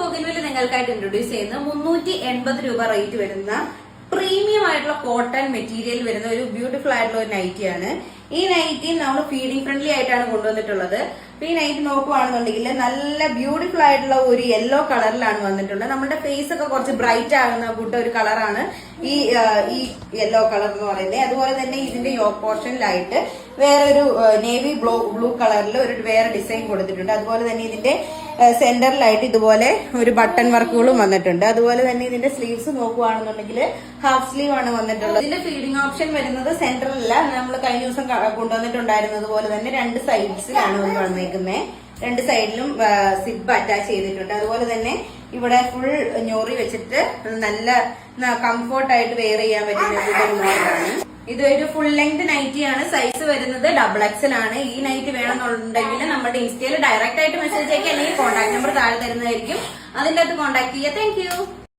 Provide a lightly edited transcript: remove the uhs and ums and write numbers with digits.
Bougainvillea നിങ്ങൾക്കായിട്ട് introduce ചെയ്യുന്ന 380 രൂപ rate വരുന്ന പ്രീമിയം ആയിട്ടുള്ള കോട്ടൺ മെറ്റീരിയൽ വരുന്ന ഒരു ബ്യൂട്ടിഫുൾ ആയിട്ടുള്ള ഒരു നൈറ്റിയാണ്. ഈ നൈറ്റി നമ്മൾ ഫീഡിംഗ് ഫ്രണ്ട്ലി ആയിട്ടാണ് കൊണ്ടുവന്നിട്ടുള്ളത്. അപ്പൊ ഈ നൈറ്റ് നോക്കുവാണെന്നുണ്ടെങ്കിൽ നല്ല ബ്യൂട്ടിഫുൾ ആയിട്ടുള്ള ഒരു യെല്ലോ കളറിലാണ് വന്നിട്ടുള്ളത്. നമ്മുടെ ഫേസ് ഒക്കെ കുറച്ച് ബ്രൈറ്റ് ആകുന്ന കൂട്ട ഒരു കളറാണ് ഈ യെല്ലോ കളർ എന്ന് പറയുന്നത്. അതുപോലെ തന്നെ ഇതിന്റെ യോക്ക് പോർഷനിലായിട്ട് വേറൊരു നേവി ബ്ലൂ കളറിൽ വേറെ ഡിസൈൻ കൊടുത്തിട്ടുണ്ട്. അതുപോലെ തന്നെ ഇതിന്റെ സെന്ററിലായിട്ട് ഇതുപോലെ ഒരു ബട്ടൺ വർക്കുകളും വന്നിട്ടുണ്ട്. അതുപോലെ തന്നെ ഇതിന്റെ സ്ലീവ്സ് നോക്കുവാണെന്നുണ്ടെങ്കിൽ ഹാഫ് സ്ലീവ് ആണ് വന്നിട്ടുള്ളത്. ഇതിന്റെ ഫീഡിംഗ് ഓപ്ഷൻ വരുന്നത് സെന്ററിലല്ല, നമ്മൾ കഴിഞ്ഞ ദിവസം കൊണ്ടുവന്നിട്ടുണ്ടായിരുന്നത് പോലെ തന്നെ രണ്ട് സൈഡ്സിലാണ് വന്നേക്കുന്നത്. രണ്ട് സൈഡിലും സിബ് അറ്റാച്ച് ചെയ്തിട്ടുണ്ട്. അതുപോലെ തന്നെ ഇവിടെ ഫുൾ ഞൊറി വെച്ചിട്ട് നല്ല കംഫോർട്ടായിട്ട് വെയർ ചെയ്യാൻ പറ്റുന്ന ഒരു മോഡലാണ്. ഇതൊരു ഫുൾ ലെങ്ത് നൈറ്റിയാണ്. സൈസ് വരുന്നത് XXL ആണ്. ഈ നൈറ്റ് വേണമെന്നുണ്ടെങ്കിൽ നമ്മുടെ ഇൻസ്റ്റയിൽ ഡയറക്റ്റ് ആയിട്ട് മെസ്സേജ് അയക്കുക, അല്ലെങ്കിൽ കോൺടാക്ട് നമ്പർ താഴെ തരുന്നതായിരിക്കും. അതിന്റെ അകത്ത് കോൺടാക്ട് ചെയ്യുക. Thank you.